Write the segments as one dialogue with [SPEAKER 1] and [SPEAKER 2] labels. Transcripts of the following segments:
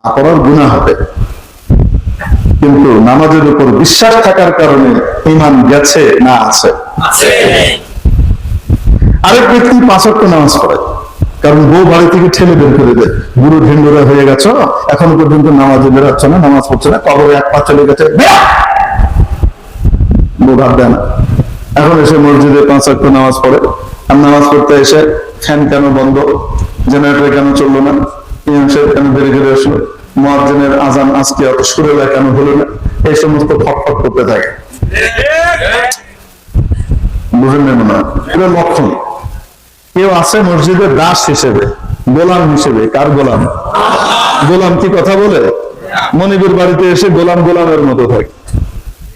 [SPEAKER 1] করার গুনাহ হবে, কিন্তু নামাজের উপর বিশ্বাস থাকার কারণে ঈমান গেছে না আছে। আরেক ব্যক্তি 5 ওয়াক্ত নামাজ পড়ে, কারণ বউ বাড়ি থেকে ঠেলে বের করে দেয়, বুড়ো ঢেন্ডুরা হয়ে গেছো, এখনো পর্যন্ত নামাজে বেরোচ্ছ না, নামাজ পড়ছে না, কবরে 1 পা চলে গেছে, বউ ভাব দেয় না। এখন এসে মসজিদে 5 ওয়াক্ত নামাজ পড়ে, আর নামাজ পড়তে এসে ফ্যান কেন বন্ধ, জেনারেটর কেন চললো না, ইমাম সাহেব কেন বেড়ে বেড়ে আসলো, মুয়াজ্জিনের আজান আজকে অত সুরেলা কেন হলো না, এই সমস্ত ফটফট করতে থাকে। বুঝেন না মনে হয়? এটা লক্ষণ। কেউ আছে মসজিদের দাস হিসেবে, গোলাম হিসেবে। কার গোলাম? গোলাম কি কথা বলে? মনিবের বাড়িতে এসে গোলাম গোলামের মতো থাকে।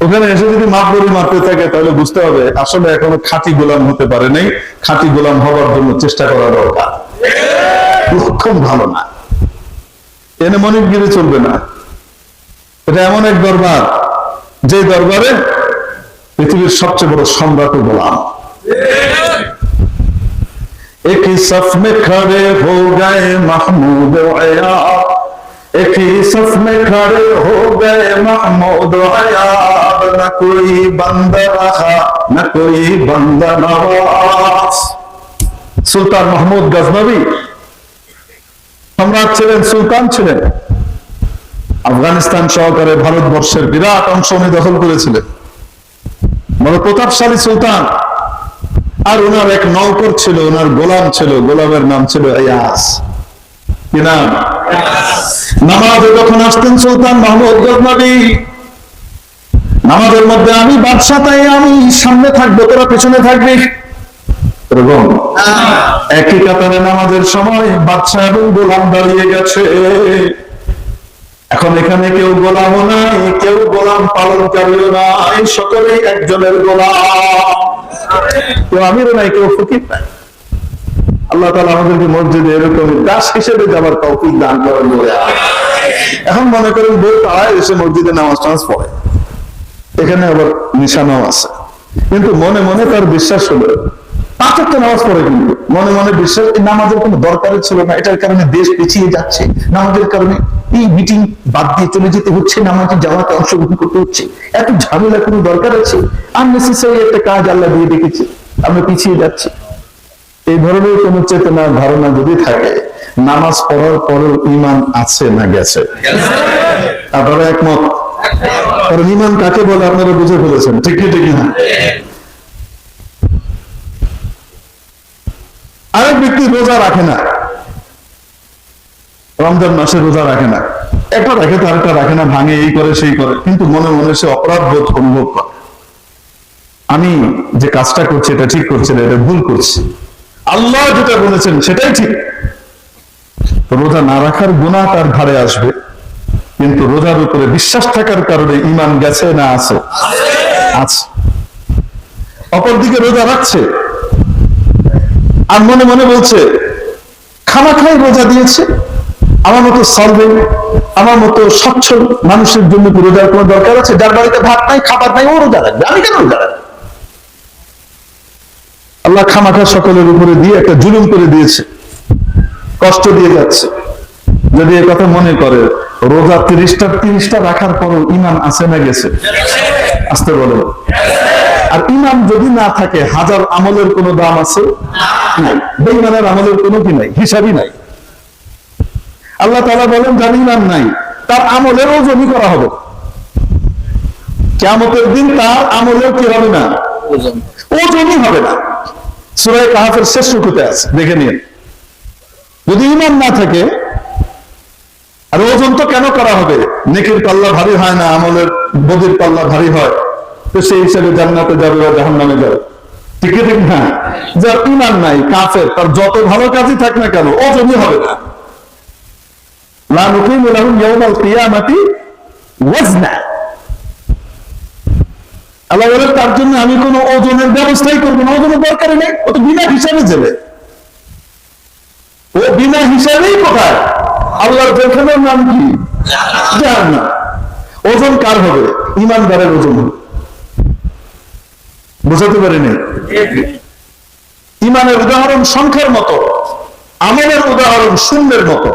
[SPEAKER 1] ওখানে এসে যদি মাপড়ি মারতে থাকে তাহলে বুঝতে হবে আসলে এখনো খাঁটি গোলাম হতে পারে নাই, খাঁটি গোলাম হবার জন্য চেষ্টা করা দরকার। লক্ষণ ভালো না, এনে মনিবগিরি চলবে না। এটা এমন এক দরবার, যে দরবারে পৃথিবীর সবচেয়ে বড় সম্রাট গোলাম। एक ही सफ में खड़े हो गए महमूद अयाब, एक ही सफ में खड़े हो गए महमूद अयाब, न कोई बंदा रहा न कोई बंदा नवाज। সুলতান মাহমুদ গজনবী সম্রাট ছিলেন, সুলতান ছিলেন। আফগানিস্তান সহকারে ভারতবর্ষের বিরাট অংশ উনি দখল করেছিলেন, বড় প্রতাপশালী সুলতান। আর ওনার এক নৌকর ছিল, ওনার গোলাম ছিল, গোলামের নাম ছিল ইয়াস। কি নাম? নামাজে যখন আসতেন সুলতান মাহমুদ গজনবী, নামাজের মধ্যে আমি বাদশা, তাই আমি সামনে থাকবো, তোরা পেছনে থাকবি, এরকম। একই কাতারে নামাজের সময় বাদশা এবং গোলাম দাঁড়িয়ে গেছে। এখন এখানে কেউ গোলামও নাই, কেউ গোলাম পালনকারীও নাই, সকলেই একজনের গোলাম। কেউ আমিরও নাই, কেউ ফকির নাই। আল্লাহ তাআলা আমাদেরকে মসজিদে এরকম দাস হিসেবে যাবার তৌফিক দান করেন। এখন মনে করেন বউ তারাই এসে মসজিদে নামাজ টামাজ পড়ে, এখানে আবার নিশানাও আছে, কিন্তু মনে মনে তার বিশ্বাস হলো 5 ওয়াক্ত নামাজ পড়ে, কিন্তু মনে মনে বিশ্বাস এই নামাজের কোনো দরকারই ছিল না, এটার কারণে দেশ পিছিয়ে যাচ্ছে, নামাজের কারণে এই মিটিং বাদ দিয়ে চলে যেতে হচ্ছে, নামাজের জামাতে অংশগ্রহণ করতে হচ্ছে, এত ঝামেলা কোনো দরকার আছে? আননেসেসারি একটা কাজ আল্লাহ দিয়ে রেখেছে, আমরা পিছিয়ে যাচ্ছি। এই ধরনের কোন চেতনা ধারণা যদি থাকে, নামাজ পড়ার পরেও ঈমান আছে না গেছে? আপনারা একমত? কারণ ঈমান কাকে বলে আপনারা বুঝে ফেলেছেন, ঠিক কি ঠিক না? আরেক ব্যক্তি রোজা রাখে না, রমজান মাসে রোজা রাখে না, একটা রাখে তো আরেকটা রাখে না, ভাঙে, এই করে সেই করে, কিন্তু মনে মনে সে অপরাধ বোধ অনুভব করে, আমি যে কাজটা করছি এটা ঠিক করছি না, এটা ভুল করছি, আল্লাহ যেটা বলেছেন সেটাই ঠিক। রোজা না রাখার গুনাহ তার ঘাড়ে আসবে, কিন্তু রোজার উপরে বিশ্বাস থাকার কারণে ঈমান গেছে না আছে? আছে। অপরদিকে রোজা রাখছে আর মনে মনে বলছে খানাখাই রোজা দিয়েছে, আমার মতো সলভেন্ট, আমার মতো সচ্ছল মানুষের জন্য কি রোজার কোনো দরকার আছে? যার বাড়িতে ভাত নাই, খাবার নাই, ও রোজা রাখবে, আমি কেন রোজা রাখবো? আল্লাহ খামাখা সকলের উপরে দিয়ে একটা জুলুম করে দিয়েছে, কষ্ট দিয়ে যাচ্ছে। যদি এ কথা মনে করে, রোজা 30টা রাখার পরও ঈমান আছে না গেছে? আসতে বলো। আর ঈমান যদি না থাকে, হাজার আমলের কোনো দাম আছে? নাই। বেঈমানের আমলের কোনো কি নাই, হিসাবই নাই। আল্লাহ তাআলা বলেন যার ঈমান নাই তার আমলের ওজনই করা হবে, কিয়ামতের দিন তার আমলের কি হবে না? ওজনই হবে না। সূরা কাহফের শেষ রুকুতে আছে, দেখে নিন। যদি ঈমান না থাকে, আর ওজন তো কেন করা হবে? নেকির পাল্লা ভারী হয় না, আমলের বদির পাল্লা ভারী হয়, তো সেই হিসেবে জান্নাতে যাবে বা জাহান্নামে যাবে, ঠিক ঠিক না? যার ঈমান নাই, কাফের, তার যত ভালো কাজই থাক না কেন, ওজনই হবে না। লা নুকিমু লাহুম ইয়াওমাল কিয়ামাতি ওয়াজনা। আল্লাহ বলেন তার জন্য আমি কোনো ওজনের ব্যবস্থাই করবো না, ওজনের দরকারই নেই, ও তো বিনা হিসাবে যাবে, ও বিনা হিসাবেই কোথায়? আল্লাহর যেখানের নাম কি? জাহান্নাম। ওজন কার হবে? ঈমানদারের ওজন হবে। বুঝাতে পারিনি? ঈমানের উদাহরণ সংখ্যার মতো, আমলের উদাহরণ শূন্যের মতো।